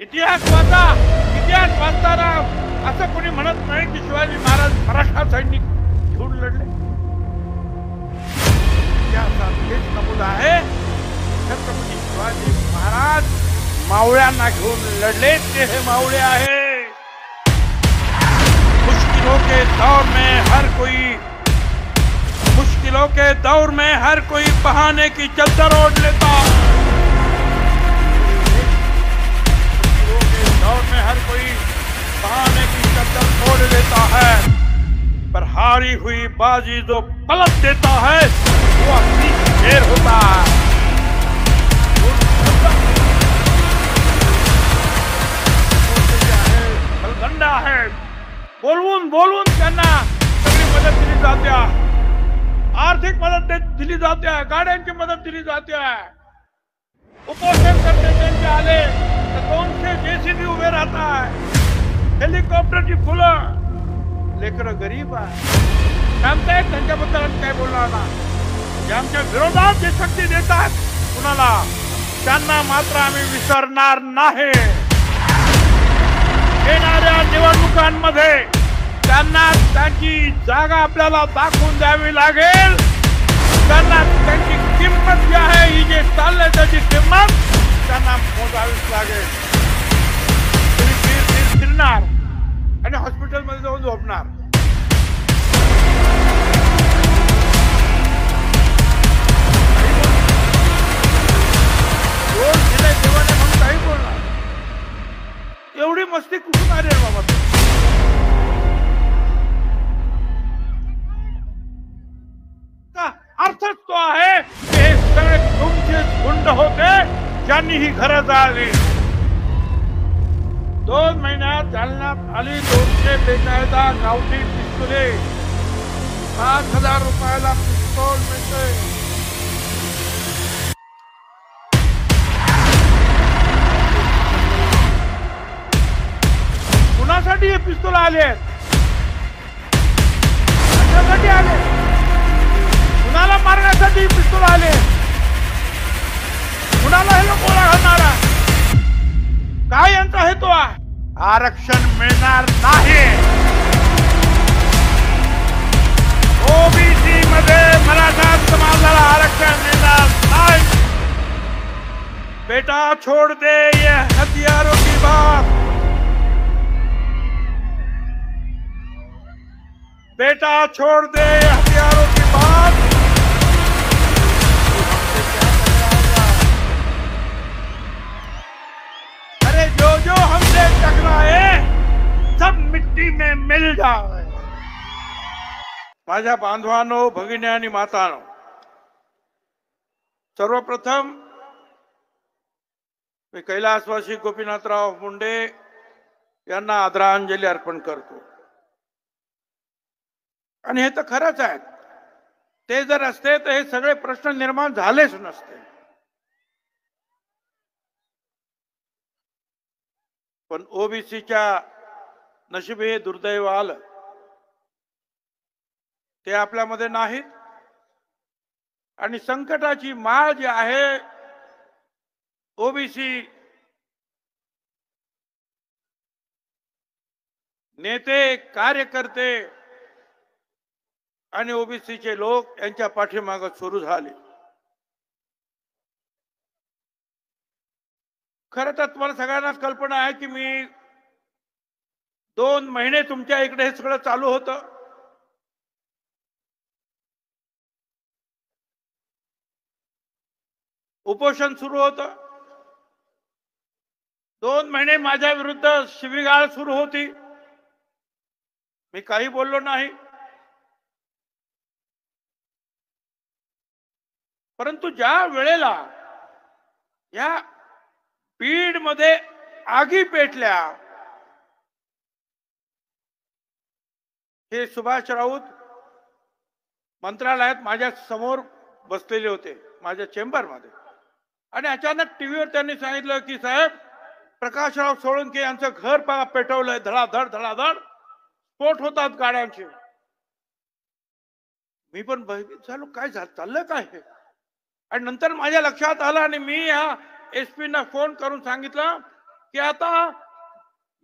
इतिहास वाचताना असं कोणी म्हणत नाही की शिवाजी महाराज मराठा सैनिक घेऊन लढले. इतिहासात हेच नमूद आहे छत्रपती शिवाजी महाराज मावळ्यांना घेऊन लढले. ते हे मावळे आहे. मुश्किलों के दौर में हर कोई बहाने की चद्दर ओढ़ लेता. दौर में हर कोई बहाने की चद्दर ओढ़ लेता है, पर हारी हुई बाजी जो पलट देता है वो असली शेर होता है. बलगंडा है. बोलवून त्यांना सगळी मदत दिली जाते. आर्थिक मदत दिली जाते. गाड्यांची मदत दिली जाते. उपोषण करते त्यांचे आले तर 200 जेसीबी उभे राहतात. हेलिकॉप्टरची फुलं. लेकरं गरीब आहे. सांगतायत त्यांच्याबद्दल आम्ही काय बोलणार ना. जे आमच्या विरोधात जे शक्ती देतात कुणाला त्यांना मात्र आम्ही विसरणार नाही. येणाऱ्या निवडणुकांमध्ये त्यांना त्यांची जागा आपल्याला दाखवून द्यावी लागेल. त्यांना त्यांची किंमत जी आहे ही जे चाललंय त्याची किंमत त्यांना मोजावीच लागेल. फिरणार आणि हॉस्पिटलमध्ये जाऊन झोपणार. दोन दिले देवाने म्हणून काही बोलणार. एवढी मस्ती कुठून आली रे बाबा. अर्थच तो आहे की हे सगळे तुमचे गुंड होते ज्यांनी ही घरं जाळली. 2 महिन्यात जालन्यात आली 200 बेकायदा गावठी पिस्तुले. 5,000 रुपयाला पिस्तूल मिळते. कुणासाठी हे पिस्तूल आले? कशासाठी आले? कुणाला मारण्यासाठी पिस्तूल आले? कुणाला हे लोक गोळा घालणारा? काय यांचा हेतू आहे? आरक्षण मिळणार नाही. ओबीसी मध्ये मराठा समाजाला आरक्षण मिळणार नाही. बेटा छोड़ दे ये हथियारों की बात. बेटा छोड़ दे हथियारों की बात. अरे जो हमसे टकराए सब मिट्टी में मिल जाए. माझ्या बांधवांनो, भगिनी आणि मातांनो, सर्वप्रथम मी कैलासवासी गोपीनाथराव मुंडे यांना आदरांजली अर्पण करतो. आणि हे तर खरंच आहे. ते जर असते तर हे सगळे प्रश्न निर्माण झालेच नसते. पण ओबीसीच्या नशिबी हे दुर्दैव आलं. ते आपल्यामध्ये नाहीत. आणि संकटाची माळ जी आहे ओबीसी नेते, कार्यकर्ते आणि ओबीसीचे लोक यांच्या पाठीमागे सुरू झाले. खरं तर तुम्हाला सगळ्यांनाच कल्पना आहे की मी 2 महिने तुमच्या इकडे हे सगळं चालू होतं. उपोषण सुरू होतं. 2 महिने माझ्या विरुद्ध शिवीगाळ सुरू होती. मी काही बोललो नाही. परंतु ज्या वेळेला या बीड मध्ये आगी पेटल्या, हे सुभाष राऊत मंत्रालयात माझ्या समोर बसलेले होते, माझ्या चेंबर मध्ये. आणि अचानक टीव्हीवर त्यांनी सांगितलं की साहेब, प्रकाशराव सोळंके यांचं घर पेटवलंय. धडाधड धडाधड स्फोट होतात गाड्यांचे. मी पण भयभीत झालो. काय चाललं काय हे? आणि नंतर माझ्या लक्षात आलं आणि मी या एसपी ना फोन करून सांगितलं की आता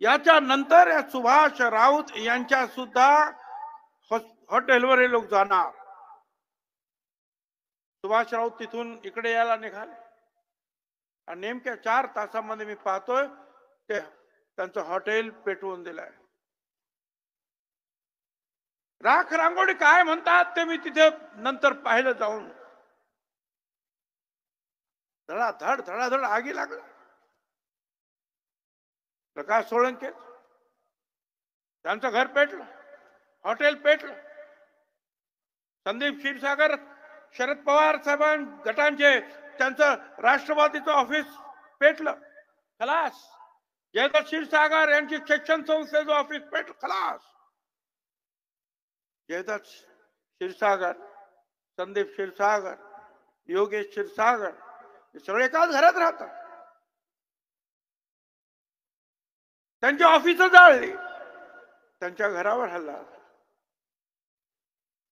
याच्या नंतर या सुभाष राऊत यांच्या सुद्धा हॉटेलवर हे लोक जाणार. सुभाष राऊत तिथून इकडे यायला निघाले आणि नेमक्या 4 तासामध्ये मी पाहतोय ते त्यांचं हॉटेल पेटवून दिलंय. राख रांगोळी काय म्हणतात ते मी तिथे नंतर पाहिलं जाऊन. धडाधड धडाधड आगी लागला. प्रकाश सोळंके त्यांचं घर पेटलं, हॉटेल पेटलं. संदीप क्षीरसागर शरद पवार साहेबां गटांचे त्यांचं राष्ट्रवादीचं ऑफिस पेटलं, खलास. जयदत्त क्षीरसागर यांची शिक्षण संस्थेचं ऑफिस पेटलं, खलास. जयदत्त क्षीरसागर, संदीप क्षीरसागर, योगेश क्षीरसागर हे सगळे एकाच घरात राहतात. त्यांची ऑफिस जाळली, त्यांच्या घरावर हल्ला,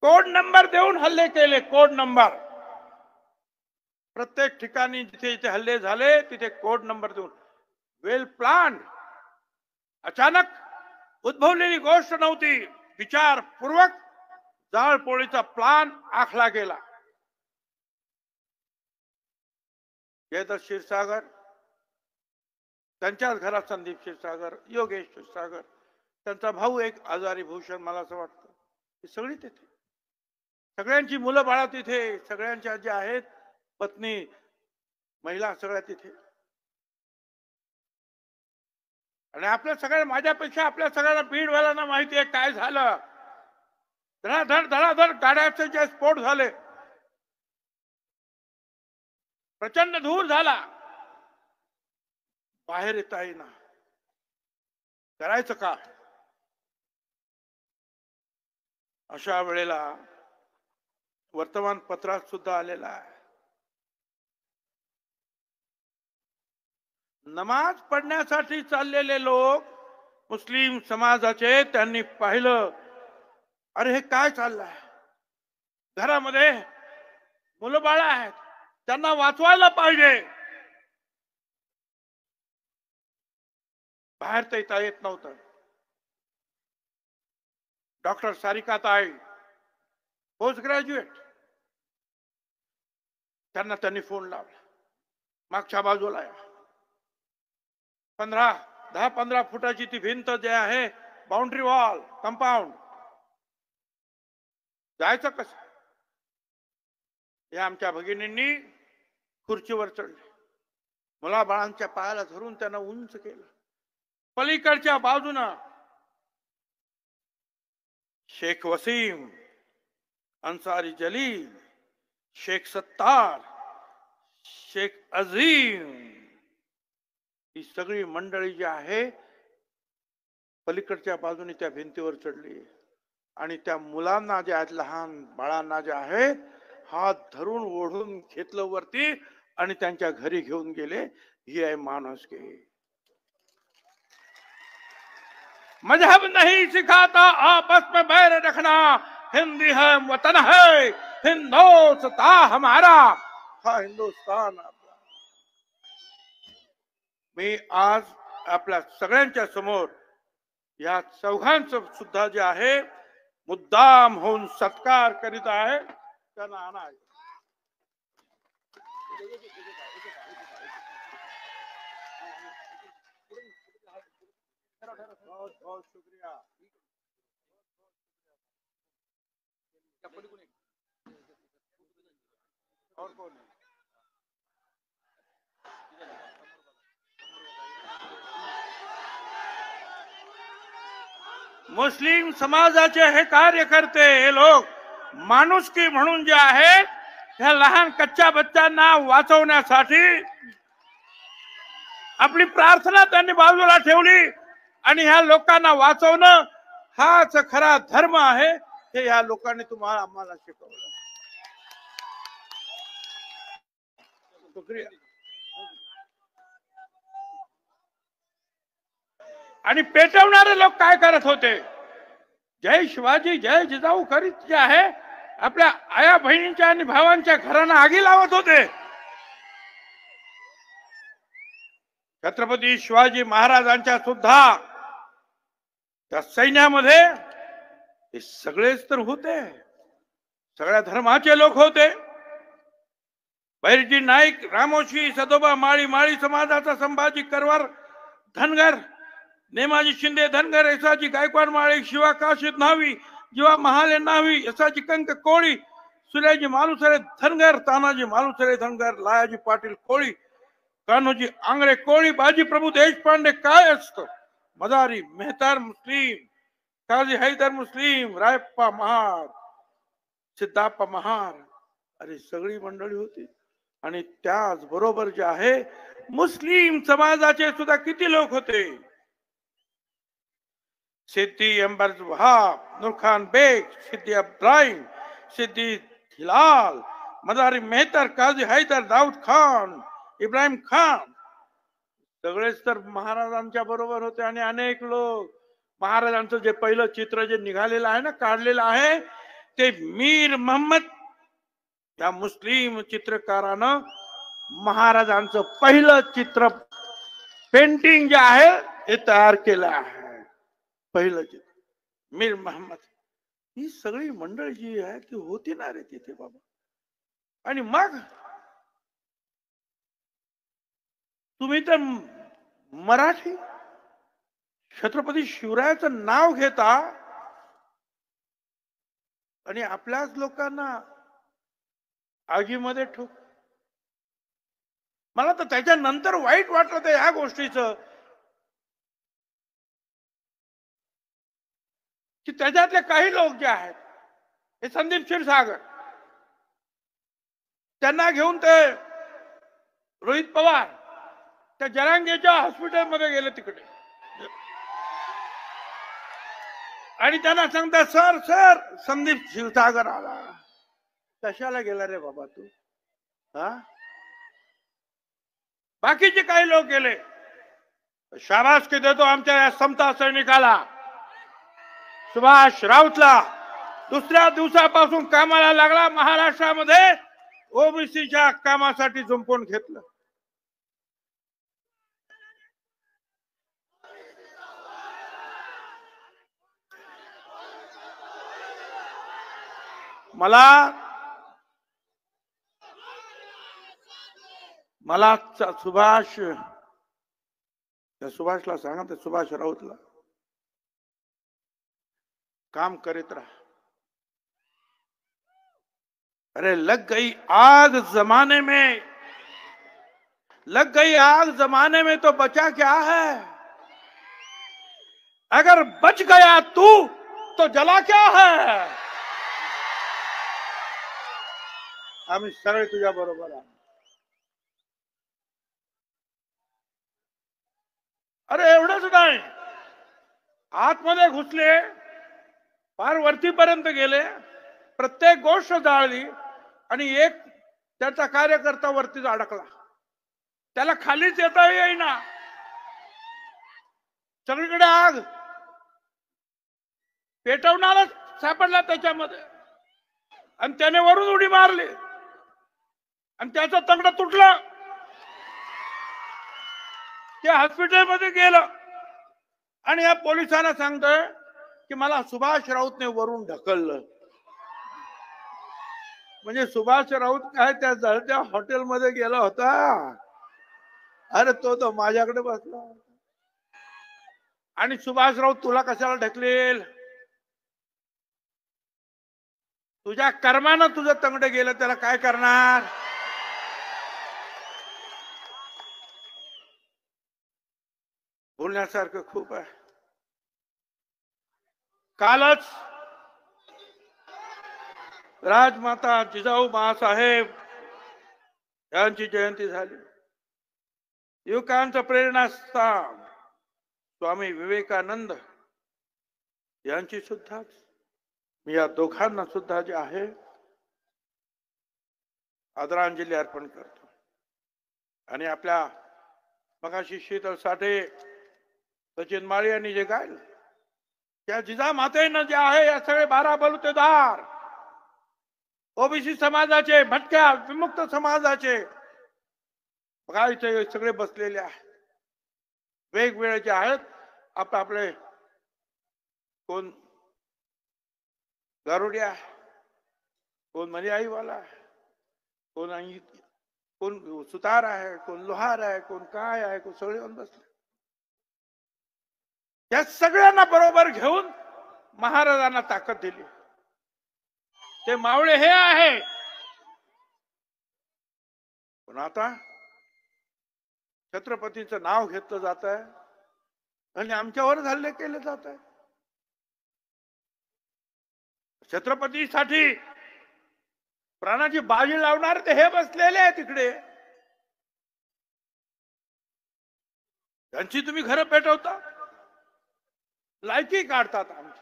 कोड नंबर देऊन हल्ले केले. कोड नंबर प्रत्येक ठिकाणी जिथे जिथे हल्ले झाले तिथे कोड नंबर देऊन. वेल प्लान, अचानक उद्भवलेली गोष्ट नव्हती. विचारपूर्वक जाळपोळीचा प्लान आखला गेला. जयदत्त क्षीरसागर, त्यांच्याच घरात संदीप क्षीरसागर, योगेश क्षीरसागर, त्यांचा भाऊ एक आजारी भूषण, मला असं वाटतं ही सगळी तिथे, सगळ्यांची मुलं बाळा तिथे, सगळ्यांच्या ज्या आहेत पत्नी महिला सगळ्या तिथे. आणि आपल्या सगळ्या, माझ्यापेक्षा आपल्या सगळ्यांना बीडवाल्यांना माहिती आहे काय झालं. धडाधड धडाधड गाड्याचे जे स्फोट झाले, प्रचंड धूर झाला, बाहेर येता येईना. करायचं का? अशा वेळेला वर्तमानपत्रात सुद्धा आलेला आहे, नमाज पढण्यासाठी चाललेले लोक मुस्लिम समाजाचे, त्यांनी पाहिलं अरे हे काय चाललंय, घरामध्ये मुलं बाळ आहेत, त्यांना वाचवायला पाहिजे. बाहेर तर येता येत नव्हतं. डॉक्टर सारिका ताई, पोस्ट ग्रॅज्युएट, त्यांनी फोन लावला, मागच्या बाजूला 10-15 फुटाची ती भिंत जे आहे, बाउंड्री वॉल, कंपाऊंड, जायचं कसं? या आमच्या भगिनींनी खुर्चीवर चढले, मुलाबाळांच्या पायाला धरून त्यांना उंच केलं. पलीकडच्या बाजूनं शेख वसीम, अन्सारी जलील, शेख सत्तार, शेख अजीम, ही सगळी मंडळी जी आहे पलीकडच्या बाजूने त्या भिंतीवर चढली. आणि त्या मुलांना जे आहेत, लहान बाळांना जे आहेत, हात धरून ओढून घेतलं वरती आणि त्यांच्या घरी घेऊन गेले. ही आहे माणुसकी. मजहब नहीं सिखाता आपस में बैर रखना, हिंदी है वतन है हिंदुस्तान हमारा, हा हिंदुस्तान आपला. मी आज आपल्या सगळ्यांच्या समोर या चौघांचं सुद्धा जे आहे मुद्दाम होऊन सत्कार करीत आहे. त्यांना आणा. बहुत बहुत शुक्रिया. और कौन है? मुस्लिम समाजाचे हे कार्यकर्ते, हे लोक माणुसकी म्हणून जे आहेत, ह्या लहान कच्च्या बच्चांना वाचवण्यासाठी आपली प्रार्थना त्यांनी बाजूला ठेवली आणि ह्या लोकांना वाचवणं हाच खरा धर्म आहे. हे ह्या लोकांनी तुम्हाला आम्हाला शिकवलं. शुक्रिया. आणि पेटवणारे लोक काय करत होते? जय शिवाजी जय जिजाऊ करीत जे आहे आपल्या आया बहिणींच्या आणि भावांच्या घरांना आगी लावत होते. छत्रपती शिवाजी महाराजांच्या सुद्धा त्या सैन्यामध्ये हे सगळेच तर होते, सगळ्या धर्माचे लोक होते. बैरजी नाईक, रामोशी, सदोबा माळी, माळी समाजाचा संभाजी करवार धनगर, नेमाजी शिंदे धनगर, यसाजी गायकवाड माळी, शिवा काशीद न्हावी, जीवा महाले न्हावी, यसाजी कंक कोळी, सुर्याजी मालुसरे धनगर, तानाजी मालुसरे धनगर, लायाजी पाटील कोळी, कान्होजी आंगरे कोळी, बाजी प्रभू देशपांडे काय असतं, मदारी मेहतार मुस्लिम, काजी हैदर मुस्लिम, रायप्पा महार, सिद्धाप्पा महार, अरे सगळी मंडळी होती. आणि त्याच बरोबर जे आहे मुस्लिम समाजाचे सुद्धा किती लोक होते. सिद्दी अंबर्ज वहाब, नूरखान बेग, सिद्दी इब्राहिम, सिद्दी हिलाल, मदारी मेहतर, काजी हैदर, दाऊद खान, इब्राहिम खान, सगळेच तर महाराजांच्या बरोबर होते. आणि अनेक लोक, महाराजांचं जे पहिलं चित्र जे निघालेलं आहे ना, काढलेलं आहे, ते मीर मोहम्मद या मुस्लिम चित्रकारानं महाराजांचं पहिलं चित्र पेंटिंग जे आहे हे तयार केलं आहे. पहिलं चित्र मीर मोहम्मद. ही सगळी मंडळी जी आहे ती होती ना रे तिथे बाबा. आणि मग तुम्ही तर मराठी छत्रपती शिवरायाचं नाव घेता आणि आपल्याच लोकांना आगीमध्ये ठोक. मला तर त्याच्यानंतर वाईट वाटलं ते ह्या गोष्टीचं, की त्याच्यातले काही लोक जे आहेत हे संदीप क्षीरसागर, त्यांना घेऊन ते रोहित पवार त्या जरांगेच्या हॉस्पिटलमध्ये गेले तिकडे आणि त्यांना सांगतात सर सर संदीप क्षीरसागर आला. कशाला गेला रे बाबा तू? हा, बाकीचे काही लोक गेले. शाबासकी देतो आमच्या या समता सैनिकाला, सुभाष राऊतला. दुसऱ्या दिवसापासून कामाला लागला, महाराष्ट्रामध्ये ओबीसीच्या कामासाठी झुंपून घेतलं. मला सुभाषला सांगा, ते सुभाष राऊतला काम करीत रहा. अरे लग गई आग जमाने में, लग गई आग जमाने में तो बचा क्या है? अगर बच गया तू तो जला क्या है? आम्ही सगळे तुझ्या बरोबर आहे. अरे एवढंच नाही, आतमध्ये घुसले, फार वरतीपर्यंत गेले, प्रत्येक गोष्ट जाळली आणि एक त्याचा कार्यकर्ता वरतीच अडकला. त्याला खालीच येता येईना, सगळीकडे आग, पेटवणारच सापडला त्याच्यामध्ये आणि त्याने वरून उडी मारली आणि त्याचा तंगडा तुटला. ते हॉस्पिटलमध्ये गेलं आणि या पोलिसांना सांगतोय की मला सुभाष राऊतने वरून ढकललं. म्हणजे सुभाष राऊत काय त्या जळत्या हॉटेलमध्ये गेला होता? अरे तो तर माझ्याकडे बसला. आणि सुभाष राऊत तुला कशाला ढकलेल? तुझ्या कर्मानं तुझं तंगडं गेलं, त्याला काय करणार? बोलण्यासारखं खूप आहे. कालच राजमाता जिजाऊ बाळासाहेब यांची जयंती झाली. युवकांचं प्रेरणास्थान स्वामी विवेकानंद यांची सुद्धा, मी या दोघांना सुद्धा जे आहे आदरांजली अर्पण करतो. आणि आपल्या मगाशी शीतल साठे, सचिन माळी यांनी जे गायलं, त्या जिजामातेनं जे आहे या सगळे 12 बलुतेदार ओबीसी समाजाचे, भटक्या विमुक्त समाजाचे, बघा इथे सगळे बसलेले आहेत. वेगवेगळे जे आहेत आपले कोण गारुड्या, कोण मर्याईवाला, कोण सुतार आहे, कोण लोहार आहे, कोण काय आहे, कोण सगळे येऊन बसले. या सगळ्यांना बरोबर घेऊन महाराजांना ताकद दिली. ते मावळे हे आहे. पण आता छत्रपतीचं नाव घेतलं जात आहे आणि आमच्यावर हल्ले केले जात आहे. छत्रपतीसाठी प्राणाची बाजी लावणार ते हे बसलेले आहे तिकडे. त्यांची तुम्ही घरं पेटवता, लायकी काढतात आमची.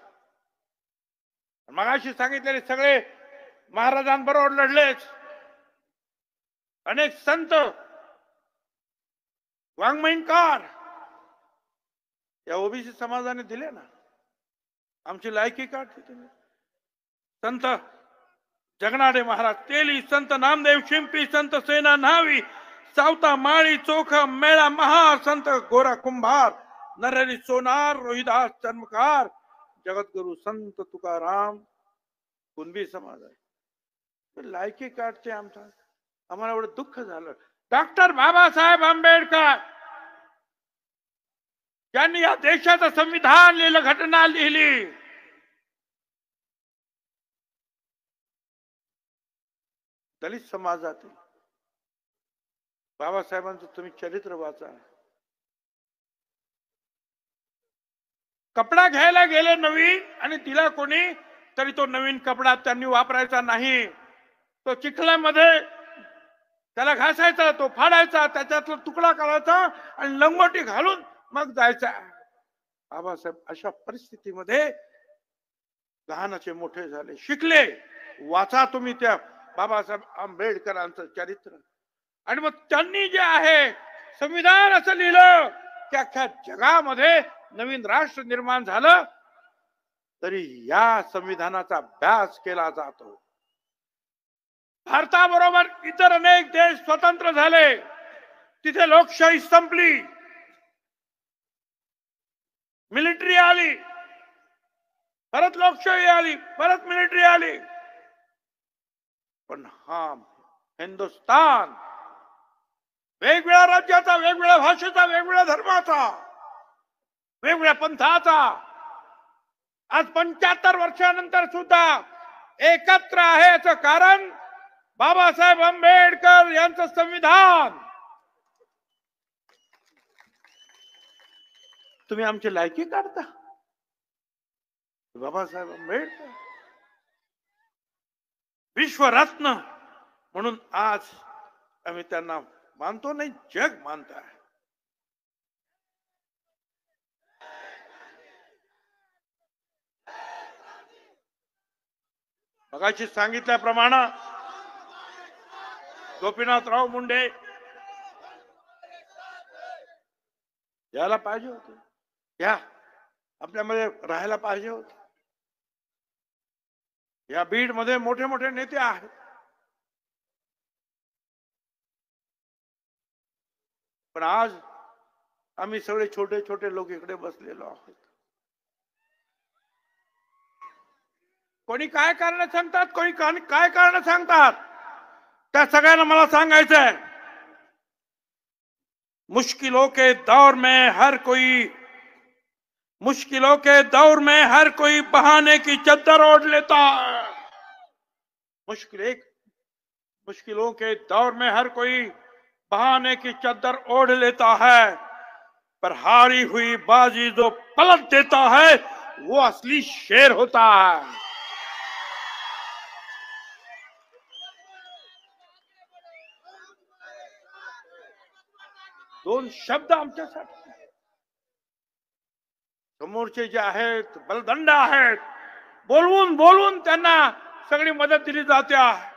मगाशी सांगितलेले सगळे महाराजांबरोबर लढलेच. अनेक संत वाङ्मयकार या ओबीसी समाजाने दिले ना, आमची लायकी काढते तुम्ही. संत जगनाडे महाराज तेली, संत नामदेव शिंपी, संत सेना न्हावी, सावता माळी चोखा मेळा महार, संत गोरा कुंभार, नरहरी सोनार, रोहिदास चर्मकार, जगद्गुरु संत तुकाराम कुणबी समाज आहे. लायकी काढते आमचा. आम्हाला एवढं दुःख झालं. डॉक्टर बाबासाहेब आंबेडकर यांनी या देशाचं संविधान लिहिलं, घटना लिहिली. दलित समाजातील बाबासाहेबांचं तुम्ही चरित्र वाचा. कपडा घ्यायला गेले नवीन आणि तिला कोणी तरी तो नवीन कपडा त्यांनी वापरायचा नाही. तो चिखलामध्ये त्याला घासायचा, तो फाडायचा, त्याच्यातला तुकडा काढायचा आणि लंगोटी घालून मग जायचा. बाबासाहेब अशा परिस्थितीमध्ये लहानाचे मोठे झाले, शिकले. वाचा तुम्ही त्या बाबासाहेब आंबेडकरांचं चरित्र. आणि मग त्यांनी जे आहे संविधान असं लिहिलं की अख्ख्या जगामध्ये नवीन राष्ट्र निर्माण झालं तरी या संविधानाचा अभ्यास केला जातो. भारताबरोबर इतर अनेक देश स्वतंत्र झाले, तिथे लोकशाही संपली, मिलिटरी आली, परत लोकशाही आली, परत मिलिटरी आली. पण हा हिंदुस्थान वेगवेगळ्या राज्याचा, वेगवेगळ्या भाषेचा, वेगवेगळ्या धर्माचा, वेगवेगळ्या पंथाचा आज 75 वर्षानंतर सुद्धा एकत्र आहे. याचं कारण बाबासाहेब आंबेडकर यांचं संविधान. तुम्ही आमची लायकी काढता. बाबासाहेब आंबेडकर विश्वरत्न म्हणून आज आम्ही त्यांना मानतो, नाही जग मानत आहे. मगाशी सांगितल्याप्रमाणे गोपीनाथराव मुंडे याला पाहिजे होते, या आपल्यामध्ये राहायला पाहिजे होते. या बीड मध्ये मोठे मोठे नेते आहेत. पण आज आम्ही सगळे छोटे छोटे लोक इकडे बसलेलो आहोत. कोणी काय कारण सांगतात, कोणी काय कारण सांगतात, त्या सगळ्यांना मला सांगायचं है। मुश्किलों के दौर में हर कोई बहाने की चद्दर ओढ़ लेता है। मुश्किलों के दौर में हर कोई बहाने की चद्दर ओढ़ लेता है, पर हारी हुई बाजी जो पलट देता है वो असली शेर होता है। दोन शब्द आमच्यासाठी समोरचे जे आहेत बलदंड आहेत, बोलवून बोलवून त्यांना सगळी मदत दिली जाते आहे,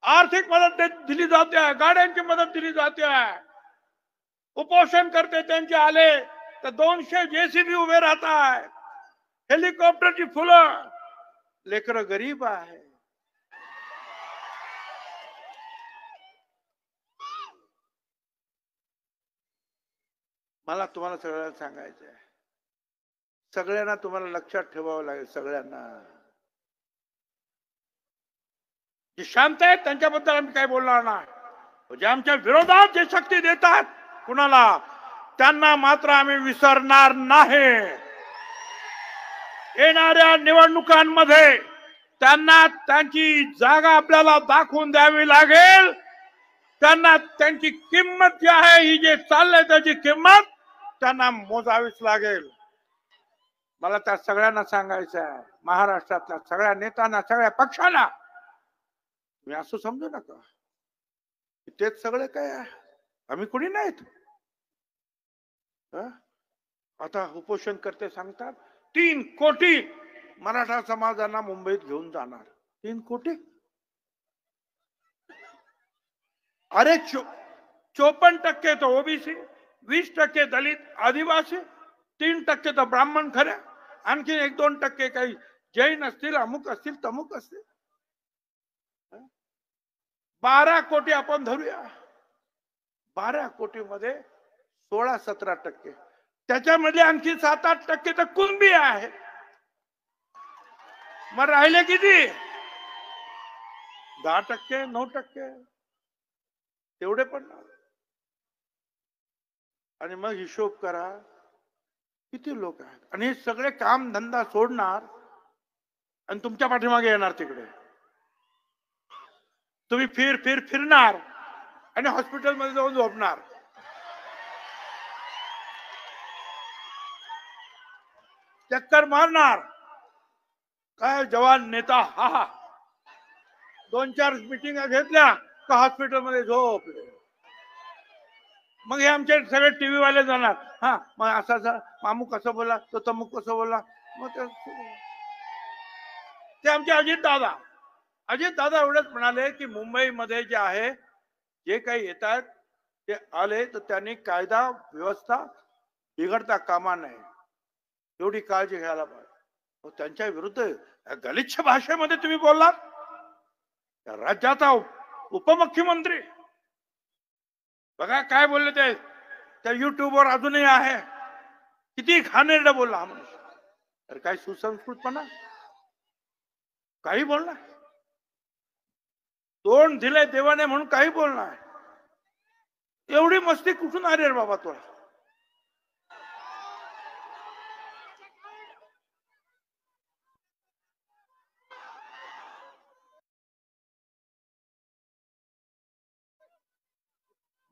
आर्थिक मदत दिली जाते आहे, गाड्यांची मदत दिली जाते आहे, उपोषण करते त्यांचे आले तर 200 जेसीबी उभे राहत आहे, हेलिकॉप्टरची फुलं, लेकर गरीब आहे। मला तुम्हाला सगळ्यांना सांगायचं आहे, सगळ्यांना तुम्हाला लक्षात ठेवावं लागेल. सगळ्यांना जे शांत आहेत त्यांच्याबद्दल आम्ही काही बोलणार नाही. जे आमच्या विरोधात जे शक्ती देतात कुणाला, त्यांना मात्र आम्ही विसरणार नाही. येणाऱ्या निवडणुकांमध्ये त्यांना त्यांची जागा आपल्याला दाखवून द्यावी लागेल. त्यांना त्यांची किंमत जी आहे, ही जे चाललंय त्याची किंमत त्यांना मोजावीच लागेल. मला त्या सगळ्यांना सांगायचं आहे, महाराष्ट्रातल्या सगळ्या नेत्यांना, सगळ्या पक्षाला, मी असं समजू नका तेच सगळे काय आहे, आम्ही कुणी नाहीत. आता उपोषण करते सांगतात 3 कोटी मराठा समाजाला मुंबईत घेऊन जाणार. 3 कोटी. अरे 54% तो ओबीसी, 20% दलित आदिवासी, 3% तर ब्राह्मण खऱ्या, आणखी 1-2% काही जैन असतील, अमुक असतील, तमुक असतील. 12 कोटी आपण धरूया. 12 कोटी मध्ये 16-17%, त्याच्यामध्ये आणखी 7-8% तर कुणबी आहे. मग राहिले किती? 10%, 9%, तेवढे पण. आणि मग हिशोब करा किती लोक आहेत. आणि हे सगळे काम धंदा सोडणार आणि तुमच्या पाठीमागे येणार. तिकडे तुम्ही फिरणार आणि हॉस्पिटलमध्ये जाऊन झोपणार. चक्कर मारणार. काय जवान नेता, हा 2-4 मीटिंग घेतल्या का हॉस्पिटलमध्ये झोपले. मग हे आमचे सगळे टीव्ही वाले जाणार, हा मग असा मामू कसं बोला, तो तमुक कसं बोला. मग ते आमचे अजित दादा एवढंच म्हणाले की मुंबईमध्ये जे आहे, जे काही येतात ते आले तर त्यांनी कायदा व्यवस्था बिघडता कामा नये, एवढी काळजी घ्यायला पाहिजे. त्यांच्या विरुद्ध गलिच्छ भाषेमध्ये तुम्ही बोललात. राज्याचा उपमुख्यमंत्री बघा काय बोलले ते, त्या युट्यूबवर अजूनही आहे. किती घाणेरडं बोलला हा मनुष्य. तर काही सुसंस्कृतपणा, काही बोलणार. तोंड दिले देवाने म्हणून काही बोलणार. एवढी मस्ती कुठून आली रे बाबा तुला?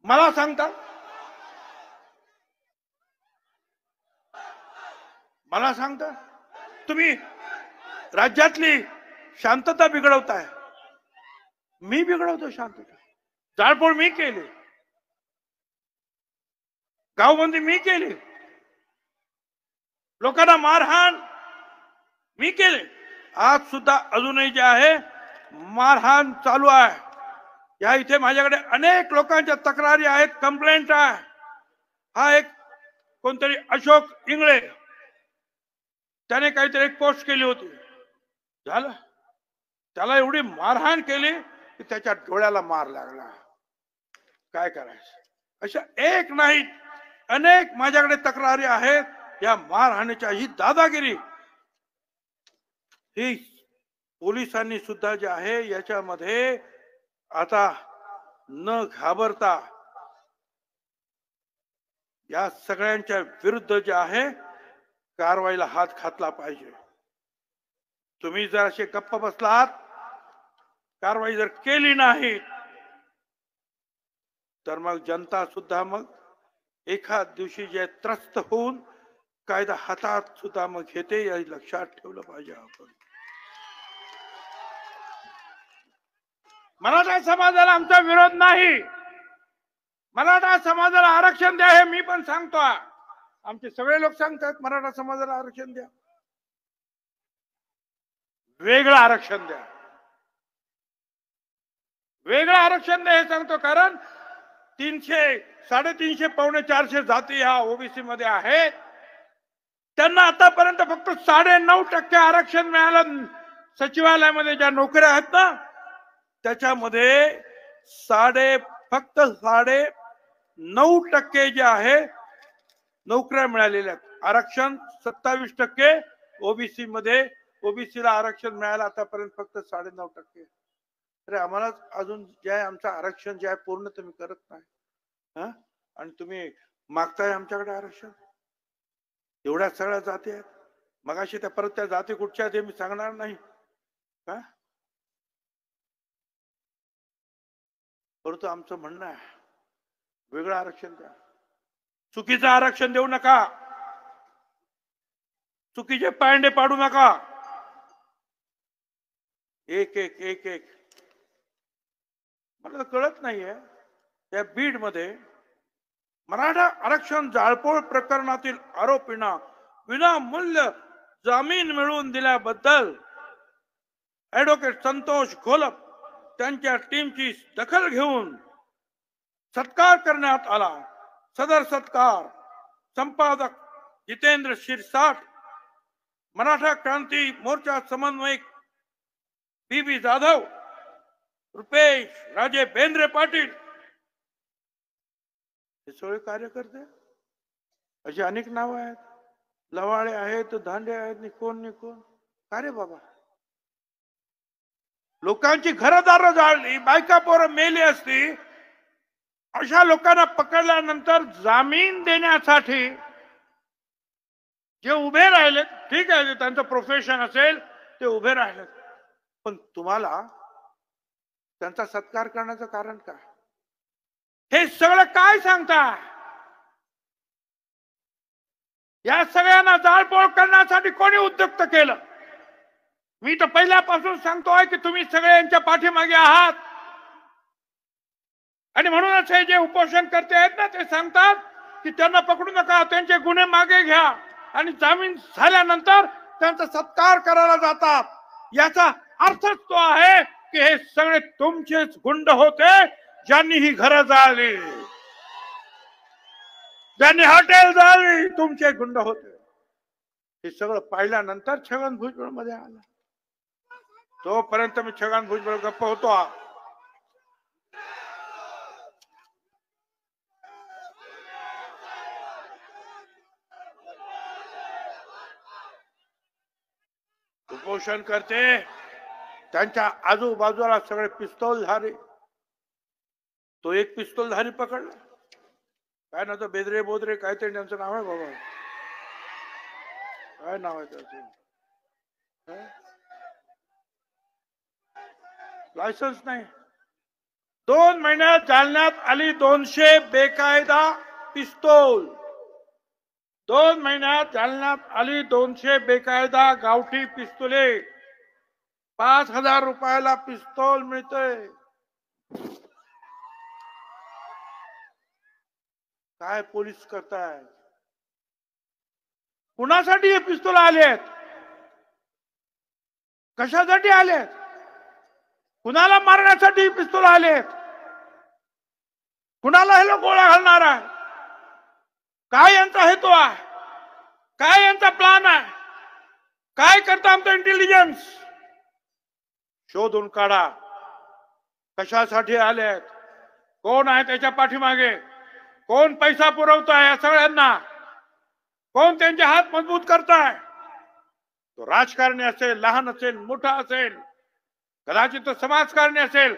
मला सांगता तुम्ही राज्यातली शांतता बिघडवताय. मी बिघडवतो शांतता? जाळपोळ मी केली, गावबंदी मी केली, लोकांना मारहाण मी केली. आज सुद्धा अजूनही जे आहे मारहाण चालू आहे. या इथे माझ्याकडे अनेक लोकांच्या तक्रारी आहेत, कंप्लेंट आहे. हा एक कोणतरी अशोक इंगळे, त्याने काहीतरी एक पोस्ट केली होती, झालं त्याला एवढी मारहाण केली की त्याच्या डोळ्याला मार लागला. काय करायचं? अशा एक नाही अनेक माझ्याकडे तक्रारी आहेत. या मारहाणीच्या, ही दादागिरी, ही पोलिसांनी सुद्धा जे आहे याच्यामध्ये आता न घाबरता या सगळ्यांच्या विरुद्ध जे आहे कारवाईला हात घातला पाहिजे. तुम्ही जर असे गप्प बसलात, कारवाई जर केली नाही, तर मग जनता सुद्धा मग एखाद दिवशी जे त्रस्त होऊन कायदा हातात सुद्धा मग घेते, या लक्षात ठेवलं पाहिजे. आपण मराठा समाजाला आमचा विरोध नाही. मराठा समाजाला आरक्षण द्या हे मी पण सांगतो. आमचे सगळे लोक सांगतात मराठा समाजाला आरक्षण द्या, वेगळं आरक्षण द्या, वेगळं आरक्षण द्या हे सांगतो. कारण 300, 350, 450 जाती ह्या ओबीसी मध्ये आहेत. त्यांना आतापर्यंत फक्त 9.5% आरक्षण मिळालं. सचिवालयामध्ये ज्या नोकऱ्या आहेत ना, त्याच्यामध्ये फक्त 9.5% जे आहे नोकऱ्या मिळालेल्या आहेत. आरक्षण 27% ओबीसी मध्ये, ओबीसीला आरक्षण मिळालं आतापर्यंत फक्त 9.5%. अरे आम्हाला अजून जे आहे आमचं आरक्षण जे आहे पूर्ण तुम्ही करत नाही. हा, आणि तुम्ही मागताय आमच्याकडे आरक्षण. एवढ्या सगळ्या जाती आहेत. मगाशी त्या परत त्या जाती कुठच्या ते मी सांगणार नाही का, परंतु आमचं म्हणणं आहे वेगळं आरक्षण द्या. चुकीचं आरक्षण देऊ नका, चुकीचे पायंडे पाडू नका. एक एक एक एक मला कळत नाहीये त्या बीड मध्ये मराठा आरक्षण जाळपोळ प्रकरणातील आरोपींना विनामूल्य जामीन मिळवून दिल्याबद्दल ऍडव्होकेट संतोष घोलप त्यांच्या टीमची दखल घेऊन सत्कार करण्यात आला. सदर सत्कार संपादक जितेंद्र शिरसाट, मराठा क्रांती मोर्चा समन्वयक बीबी जाधव, रुपेश राजे बेंद्रे पाटील हे सगळे कार्यकर्ते, अशी अनेक नावं आहेत. लवाळे आहेत, धांडे आहेत, निकोन काय रे बाबा. लोकांची घरदार जाळली, बायका पोरं मेली असती. अशा लोकांना पकडल्यानंतर जामीन देण्यासाठी जे उभे राहिले, ठीक आहे त्यांचं प्रोफेशन असेल ते उभे राहिले, पण तुम्हाला त्यांचा सत्कार करण्याचं कारण काय? हे सगळं काय सांगता? या सगळ्यांना जाळपोळ करण्यासाठी कोणी उद्युक्त केलं? मी तर पहिल्यापासून सांगतोय की तुम्ही सगळे यांच्या पाठीमागे आहात. आणि म्हणूनच हे जे उपोषण करते आहेत ना, ते सांगतात की त्यांना पकडू नका, त्यांचे गुन्हे मागे घ्या, आणि जामीन झाल्यानंतर त्यांचा सत्कार करायला जातात. याचा अर्थच तो आहे की हे सगळे तुमचेच गुंड होते, ज्यांनी ही घरं जाळली, ज्यांनी हॉटेल जाळली, तुमचे गुंड होते. हे सगळं पाहिल्यानंतर छगन भुजबळ मध्ये आला. तोपर्यंत मी छगन भुजबळ गप्प होतो. उपोषण करते त्यांच्या आजूबाजूला सगळे पिस्तूलधारी. तो एक पिस्तूलधारी पकडला, काय ना, तो बेदरे बोदरे काय ते त्यांचं नाव आहे बाबा, काय नाव आहे त्याचं, लायसन्स नाही. 2 महिन्यात जालन्यात आली 200 बेकायदा पिस्तूल. 2 महिन्यात जालन्यात आली 200 बेकायदा गावठी पिस्तुले. 5,000 रुपयाला पिस्तूल मिळतोय. काय पोलीस करताय? कुणासाठी हे पिस्तूल आलेत? कशासाठी आलेत? कुणाला मारण्यासाठी पिस्तूल आलेत? कुणाला हे लोक गोळ्या घालणार आहे? काय यांचा हेतू आहे? काय यांचा प्लान आहे? काय करता आमचं इंटेलिजन्स? शोधून काढा. कशासाठी आलेत? कोण आहे त्याच्या पाठीमागे? कोण पैसा पुरवताय या सगळ्यांना? कोण त्यांचे हात मजबूत करताय? तो राजकारणी असेल, लहान असेल, मोठा असेल, कदाचित तो समाजकारणी असेल.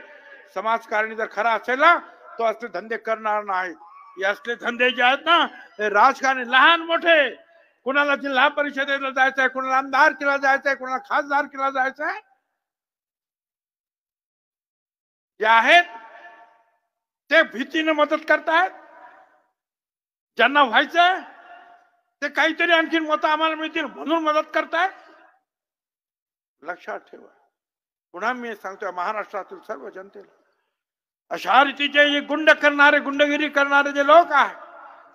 समाजकारणी जर खरा असेल ना, तो असले धंदे करणार नाही. हे असले धंदे जे आहेत ना, हे राजकारणी लहान मोठे, कुणाला जिल्हा परिषदेला जायचंय, कुणाला आमदार केला जायचंय, कुणाला खासदार केला जायचंय, जे आहेत ते भीतीने मदत करतायत. ज्यांना व्हायचंय ते काहीतरी आणखी मत आम्हाला मिळतील म्हणून मदत करतायत. लक्षात ठेवा. पुन्हा मी सांगतोय महाराष्ट्रातील सर्व जनतेला, अशा रीतीचे जे गुंड करणारे, गुंडगिरी करणारे जे लोक आहेत,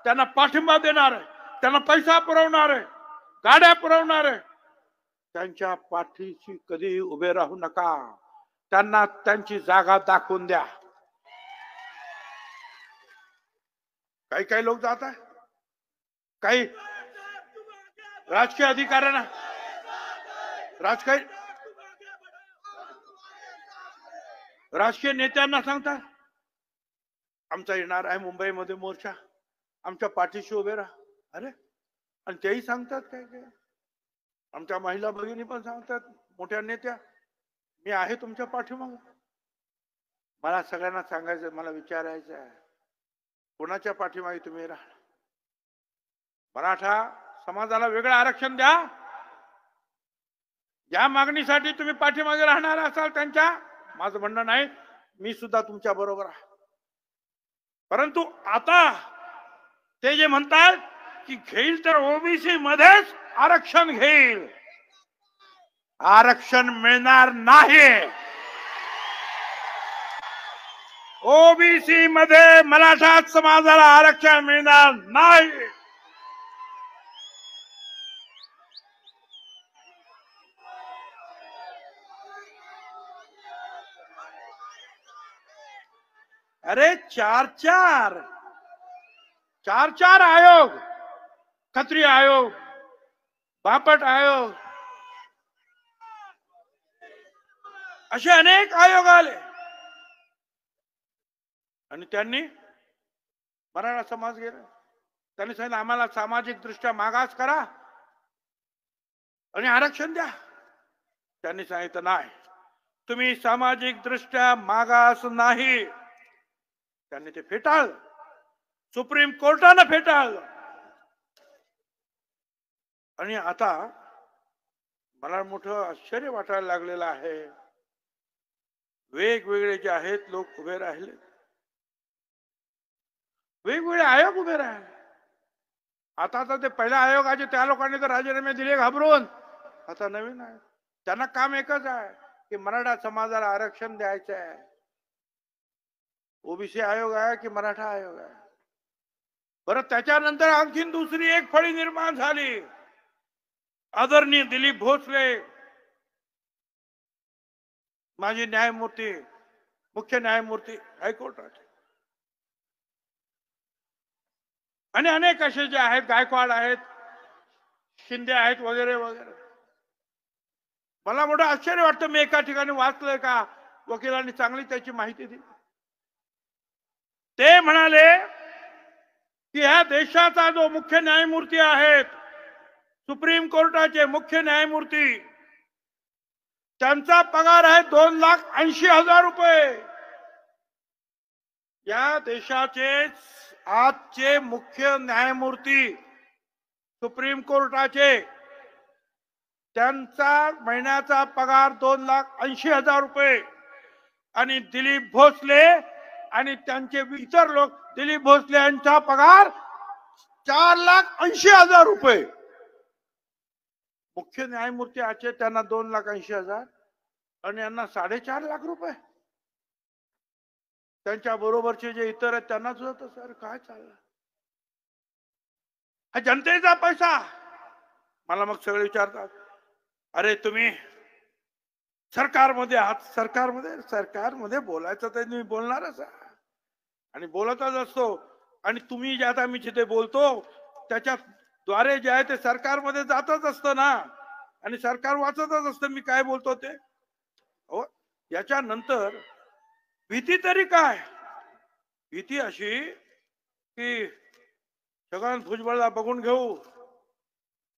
त्यांना पाठिंबा देणारे, त्यांना पैसा पुरवणारे, गाड्या पुरवणारे, त्यांच्या पाठीशी कधी उभे राहू नका. त्यांना त्यांची जागा दाखवून द्या. काही काही लोक जात आहे, काही राजकीय अधिकाऱ्यांना, राजकीय नेत्यांना सांगता आमचा येणार आहे मुंबईमध्ये मोर्चा, आमच्या पाठीशी उभे राहा. अरे, आणि तेही सांगतात काय काय, आमच्या महिला भगिनी पण सांगतात, मोठ्या नेत्या, मी आहे तुमच्या पाठीमागे. मला सगळ्यांना सांगायचं, मला विचारायचं आहे, कोणाच्या पाठीमागे तुम्ही राहणार? मराठा समाजाला वेगळं आरक्षण द्या, या मागणीसाठी तुम्ही पाठीमागे राहणार असाल त्यांच्या, माझं म्हणणं नाही, मी सुद्धा तुमच्या बरोबर आहे. परंतु आता ते जे म्हणतात की घेईल तर ओबीसी मध्येच आरक्षण घेईल, आरक्षण मिळणार नाही. ओबीसी मध्ये मराठा समाजाला आरक्षण मिळणार नाही. अरे चार चार आयोग, खत्री आयोग, बापट आयोग, असे अनेक आयोग आले आणि त्यांनी मराठा समाज गेला. त्यांनी सांगितलं आम्हाला सामाजिक दृष्ट्या मागास करा आणि आरक्षण द्या. त्यांनी सांगितलं नाही, तुम्ही सामाजिक दृष्ट्या मागास नाही. त्यांनी ते फेटाळलं, सुप्रीम कोर्टाने फेटाळलं. आणि आता मला मोठं आश्चर्य वाटायला लागलेलं आहे, वेगवेगळे जे आहेत लोक उभे राहिले, वेगवेगळे आयोग उभे राहिले. आता तर ते पहिल्या आयोगाचे त्या लोकांनी तर राजीनामे दिले घाबरून. आता नवीन आहे, त्यांना काम एकच आहे की मराठा समाजाला आरक्षण द्यायचं आहे. ओबीसी आयोग आहे की मराठा आयोग आहे. बरं, त्याच्यानंतर आणखीन दुसरी एक फळी निर्माण झाली. आदरणीय दिलीप भोसले माजी न्यायमूर्ती, मुख्य न्यायमूर्ती हायकोर्टाचे, आणि अनेक असे जे आहेत, गायकवाड आहेत, शिंदे आहेत, वगैरे वगैरे. मला मोठं आश्चर्य वाटतं, मी एका ठिकाणी वाचलंय का वकिलांनी चांगली त्याची माहिती दिली. ते म्हणाले की ह्या देशाचा जो मुख्य न्यायमूर्ती आहेत, सुप्रीम कोर्टाचे मुख्य न्यायमूर्ती, त्यांचा पगार आहे 2,80,000 रुपये. या देशाचे आजचे मुख्य न्यायमूर्ती सुप्रीम कोर्टाचे, त्यांचा महिन्याचा पगार 2,80,000 रुपये. आणि दिलीप भोसले आणि त्यांचे इतर लोक, दिलीप भोसले यांचा पगार 4,80,000 रुपये. मुख्य न्यायमूर्ती आजचे त्यांना 2,80,000 आणि यांना 4.5 लाख रुपये. त्यांच्या बरोबरचे जे इतर आहेत त्यांना सुद्धा तसं. काय चाललं? हा जनतेचा पैसा. मला मग सगळे विचारतात, अरे तुम्ही सरकारमध्ये आहात, सरकारमध्ये बोलायचं तर तुम्ही बोलणारच आणि बोलतच असतो. आणि तुम्ही जे आता मी जिथे बोलतो त्याच्या द्वारे जे आहे ते सरकारमध्ये जातच असतं ना, आणि सरकार वाचतच असतं मी काय बोलतो ते. हो, याच्यानंतर भीती तरी काय? भीती अशी की छगन भुजबळला बघून घेऊ,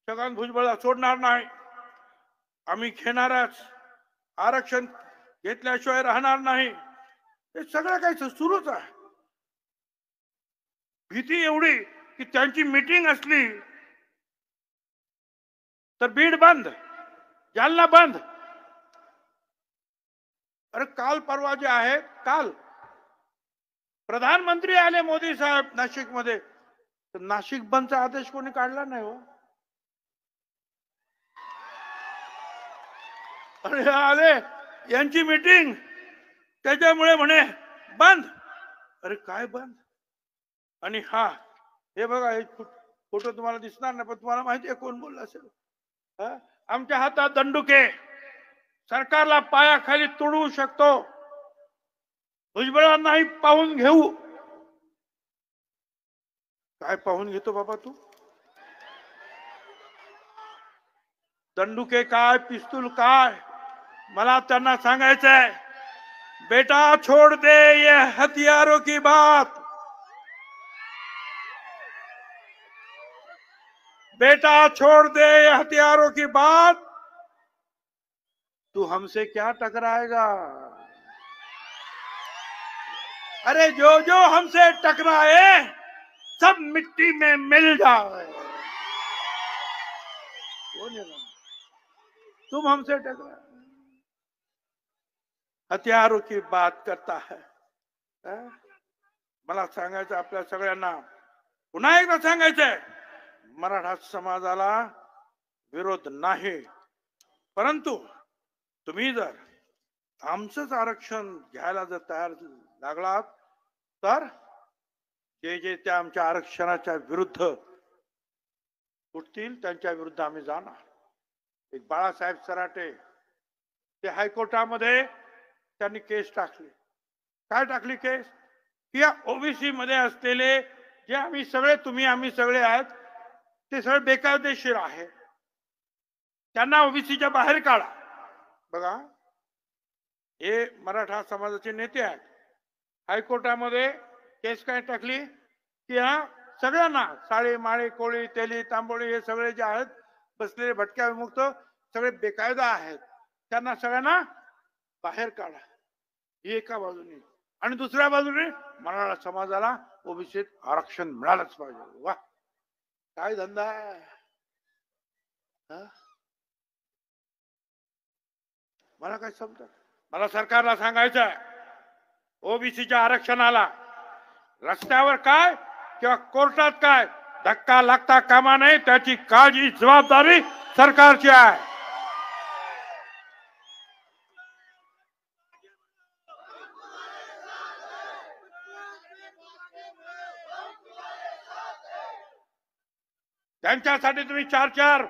छगन भुजबळला सोडणार नाही, आम्ही घेणारच, आरक्षण घेतल्याशिवाय राहणार नाही, हे सगळं काही सुरूच आहे. भीती एवढी की त्यांची मीटिंग असली तर बीड बंद, जालना बंद. अरे काल परवा जे आहे, काल प्रधानमंत्री आले मोदी साहेब नाशिक मध्ये, तर नाशिक बंदचा आदेश कोणी काढला नाही हो. अरे आले, यांची मीटिंग, त्याच्यामुळे म्हणे बंद. अरे काय बंद? आणि हा हे बघा, हे फोटो तुम्हाला दिसणार नाही पण तुम्हाला माहिती आहे कोण बोलला असेल. आमच्या हातात दंडुके, सरकारला पायाखाली तुडवू शकतो, भुजबळांनाही पाहून घेऊ. काय पाहून घेतो बाबा तू? दंडुके काय, पिस्तूल काय? मला त्यांना सांगायचंय, बेटा छोड़ दे ये हथियारों की बात. बेटा छोड़ दे हथियारों की बात, तू हमसे क्या टकराएगा। अरे जो जो हमसे टकराए सब मिट्टी में मिल जाए। तुम हमसे टकरा हथियारों की बात करता है। मला सांगायचं आपल्या सगळ्यांना, पुन्हा एकदा सांगायचंय, मराठा समाजाला विरोध नाही, परंतु तुम्ही जर आमचंच आरक्षण घ्यायला जर तयार लागलात तर जे जे त्या आमच्या आरक्षणाच्या विरुद्ध उठतील त्यांच्या विरुद्ध आम्ही जाणार। एक बाळासाहेब सराटे ते हायकोर्टामध्ये त्यांनी केस टाकली। काय टाकली केस की या ओबीसी मध्ये असलेले जे आम्ही सगळे तुम्ही आम्ही सगळे आहेत ते सगळे बेकायदेशीर आहे, त्यांना ओबीसीच्या बाहेर काढा। बघा हे मराठा समाजाचे नेते आहेत, हायकोर्टामध्ये केस काय टाकली की हा सगळ्यांना साळे माळे कोळी तेली तांबोळी हे सगळे जे आहेत बसलेले भटक्या विमुक्त सगळे बेकायदा आहेत, त्यांना सगळ्यांना बाहेर काढा। ही एका बाजूने, आणि दुसऱ्या बाजूने मराठा समाजाला ओबीसीत आरक्षण मिळालंच पाहिजे। वा काय धंदा आहे। मला काय समजत, मला सरकारला सांगायचं आहे ओबीसीच्या आरक्षणाला रस्त्यावर काय किंवा कोर्टात काय धक्का लागता कामा नये, त्याची काळजी जबाबदारी सरकारची आहे। त्यांच्यासाठी तुम्ही 4-4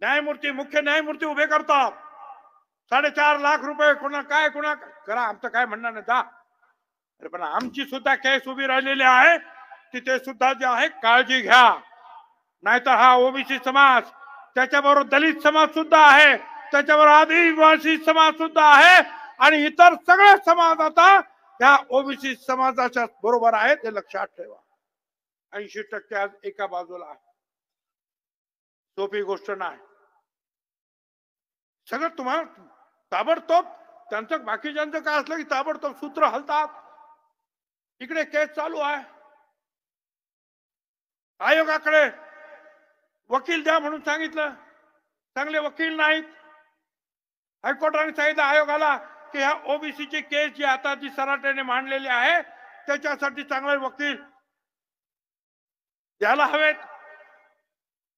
न्यायमूर्ती मुख्य न्यायमूर्ती उभे करतात, 4.5 लाख रुपये कोणा काय कोणा करा, आमचं काय म्हणणं नाही जा, अरे पण आमची सुद्धा केस उभी राहिलेली आहे, तिथे सुद्धा जे आहे काळजी घ्या, नाहीतर हा ओबीसी समाज त्याच्याबरोबर दलित समाज सुद्धा आहे, त्याच्याबरोबर आदिवासी समाज सुद्धा आहे आणि इतर सगळे समाज आता या ओबीसी समाजाच्या बरोबर आहेत हे लक्षात ठेवा। 80% आज एका बाजूला आहे, सोपी गोष्ट नाही। सगळं तुम्हाला ताबडतोब त्यांचं बाकीच्यांचं काय असलं की ताबडतोब सूत्र हलतात। इकडे केस चालू आहे, आयोगाकडे वकील द्या म्हणून सांगितलं, चांगले वकील नाहीत। हायकोर्टाने सांगितलं आयोगाला की ह्या ओबीसीची केस जी आता जी सराटेने मांडलेली आहे त्याच्यासाठी चांगले वकील द्यायला हवेत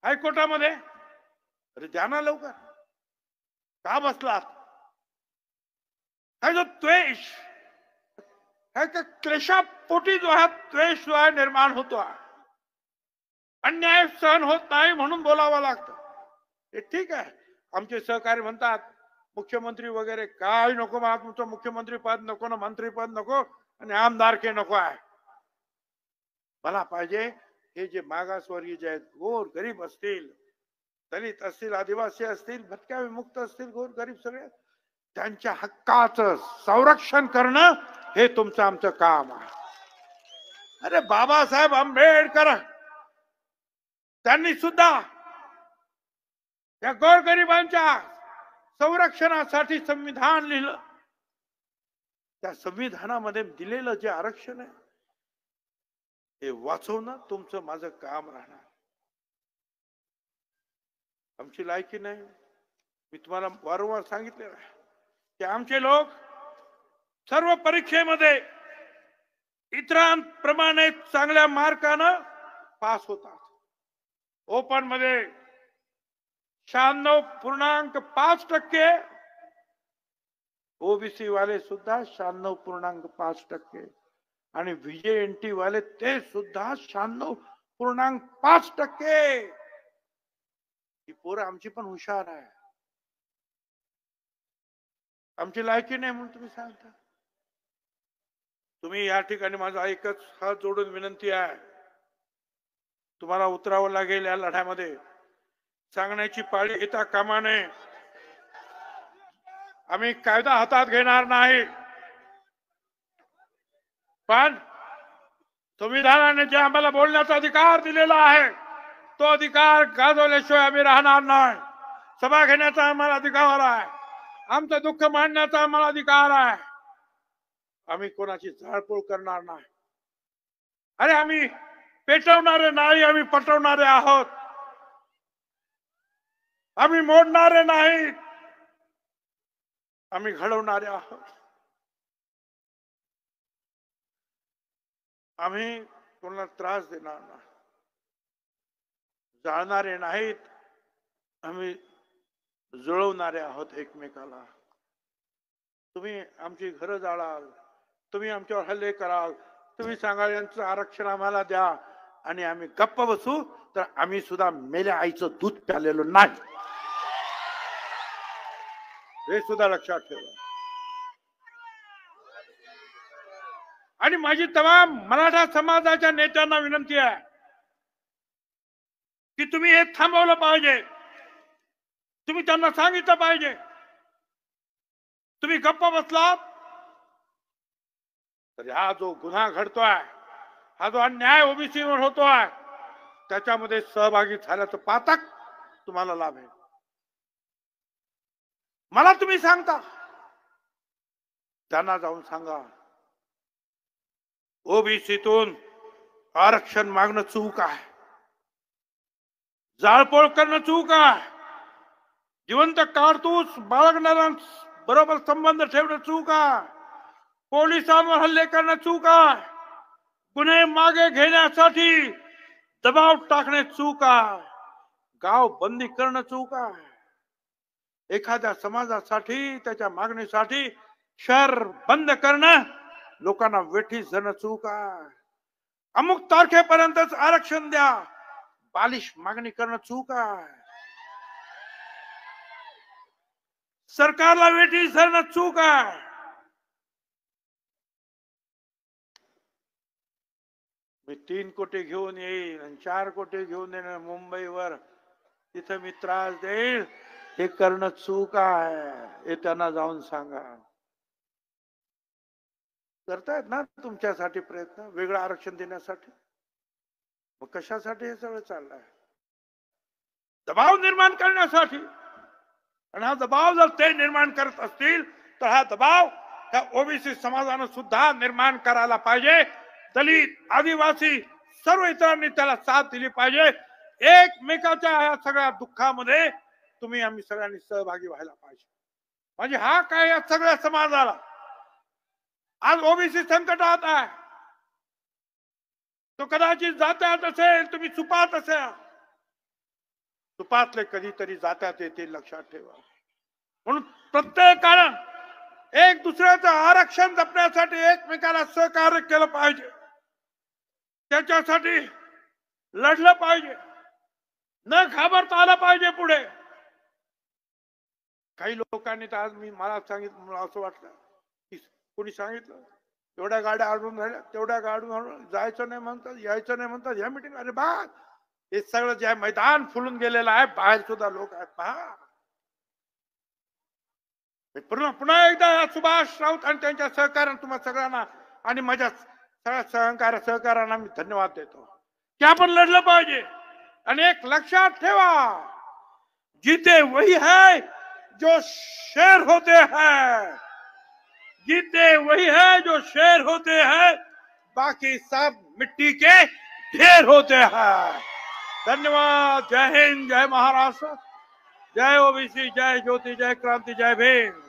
हायकोर्टामध्ये। अरे द्या ना लवकर, का बसलात? हा जो द्वेष है का क्लेशापोटी जो है द्वेष जो है निर्माण होतो आहे, अन्याय सहन होत नाही म्हणून बोलावं लागतं। हे ठीक आहे, आमचे सहकारी म्हणतात मुख्यमंत्री वगैरे काय नको, मला तुमचं मुख्यमंत्री पद नको ना, मंत्री पद नको आणि आमदारकी नको आहे, मला पाहिजे हे जे मागासवर्गीय जे आहेत, गोर गरीब असतील, दलित असतील, आदिवासी असतील, भटक्या विमुक्त असतील, गोर गरीब सगळे त्यांच्या हक्काचं संरक्षण करणं हे तुमचं आमचं काम आहे। अरे बाबासाहेब आंबेडकर त्यांनी सुद्धा या गोरगरिबांच्या संरक्षणासाठी संविधान लिहिलं, त्या संविधानामध्ये दिलेलं जे आरक्षण आहे हे वाचवणं तुमचं माझं काम राहणार। आमची लायकी नाही, मी तुम्हाला वारंवार सांगितलेलं आहे की आमचे लोक सर्व परीक्षेमध्ये इतरांप्रमाणे चांगल्या मार्कानं पास होतात। ओपन मध्ये 96.5%, ओबीसी वाले सुद्धा 96.5% आणि व्हीजेएनटी वाले ते सुद्धा 96.5%। ही पोरं आमची पण हुशार आहे, आमची लायकी नाही म्हणून तुम्ही सांगता। तुम्ही या ठिकाणी माझा एकच हात जोडून विनंती आहे, तुम्हाला उतरावं लागेल या लढ्यामध्ये, सांगण्याची पाळी येता कामा नये। आम्ही कायदा हातात घेणार नाही, पण संविधानाने जे आम्हाला बोलण्याचा अधिकार दिलेला आहे तो अधिकार गाजवल्याशिवाय आम्ही राहणार नाही. सभा घेण्याचा आम्हाला अधिकार आहे, आमचं दुःख मांडण्याचा आम्हाला अधिकार आहे. आम्ही कोणाची जाळपोळ करणार नाही. अरे आम्ही पेटवणारे नाही, आम्ही पटवणारे आहोत. आम्ही मोडणारे नाहीत, आम्ही घडवणारे आहोत. आम्ही कोणाला त्रास देणार नाही, जाळणारे नाहीत, आम्ही जुळवणारे आहोत एकमेकाला. तुम्ही आमची घरं जाळाल, तुम्ही आमच्यावर हल्ले कराल, तुम्ही सांगाल यांचं आरक्षण आम्हाला द्या आणि आम्ही गप्प बसू, तर आम्ही सुद्धा मेल्या आईचं दूध प्यालेलो नाही, हे सुद्धा लक्षात ठेवा. आणि माझी तमाम मराठा समाजाच्या नेत्यांना विनंती आहे की तुम्ही हे थांबवलं पाहिजे. तुम्ही त्यांना सांगितलं पाहिजे. तुम्ही गप्प बसलात तर हा जो गुन्हा घडतोय, हा जो अन्याय ओबीसीवर होतोय, त्याच्यामध्ये सहभागी झाल्याचं पातक तुम्हाला लाभेल. मला तुम्ही सांगता, त्यांना जाऊन सांगा ओबीसीतून आरक्षण मागणं चूक आहे, जाळपोळ करणं चूक आहे, जिवंत कारतूस बाळगणाऱ्यांबरोबर संबंध ठेवणं चूक आहे, पोलिसांवर हल्ले करणं चूक आहे, गुन्हे मागे घेण्यासाठी दबाव टाकणे चूक आहे, गाव बंदी करणं चूक आहे, एखाद्या समाजासाठी त्याच्या मागणीसाठी शहर बंद करणं, लोकांना वेठीस धरणं चूक आहे, अमुक तारखेपर्यंतच आरक्षण द्या बालिश मागणी करणं चूक आहे, सरकारला वेठीस धरणं चूक आहे. मी 3 कोटी घेऊन येईल आणि 4 कोटी घेऊन येणार मुंबईवर, तिथं मी त्रास देईल, हे करणं चूक आहे, हे त्यांना जाऊन सांगा. करतायत ना तुमच्यासाठी प्रयत्न वेगळं आरक्षण देण्यासाठी, मग कशासाठी हे सगळं चाललंय? दबाव निर्माण करण्यासाठी. आणि हा दबाव जर ते निर्माण करत असतील तर हा दबाव त्या ओबीसी समाजानं सुद्धा निर्माण करायला पाहिजे. दलित, आदिवासी, सर्व इतरांनी त्याला साथ दिली पाहिजे. एकमेकाच्या या सगळ्या दुःखामध्ये तुम्ही आम्ही सगळ्यांनी सहभागी व्हायला पाहिजे. म्हणजे हा काय या सगळ्या समाजाला आज ओबीसी संकटात आहे, तो कदाचित जात्यात असेल, तुम्ही चुपात असेल, चुपातले कधीतरी जात्यात येतील, लक्षात ठेवा. म्हणून प्रत्येकानं एक दुसऱ्याचं आरक्षण जपण्यासाठी एकमेकाला सहकार्य केलं पाहिजे, त्याच्यासाठी लढलं पाहिजे, न घाबरता आलं पाहिजे पुढे. काही लोकांनी तर आज मला सांगितलं, मला असं वाटलं की कोणी सांगितलं एवढ्या गाड्या अडून राहिल्या, तेवढ्या गाड्या जायचं नाही म्हणतात, यायचं नाही म्हणतात या मीटिंग. अरे बा, हे सगळं जे मैदान फुलून गेलेलं आहे, बाहेर सुद्धा लोक आहेत पहा. पुन्हा एकदा सुभाष राऊत आणि त्यांच्या सहकार्यानं तुम्हा सगळ्यांना आणि माझ्या सगळ्या सहकार्यांना मी धन्यवाद देतो की आपण लढलं पाहिजे. आणि एक लक्षात ठेवा, जीते वही है जो शेर होते हैं, जीते वही है जो शेर होते हैं, बाकी सब मिट्टी के ढेर होते हैं. धन्यवाद. जय हिंद, जय महाराष्ट्र, जय ओबीसी, जय ज्योति, जय क्रांति, जय भीम.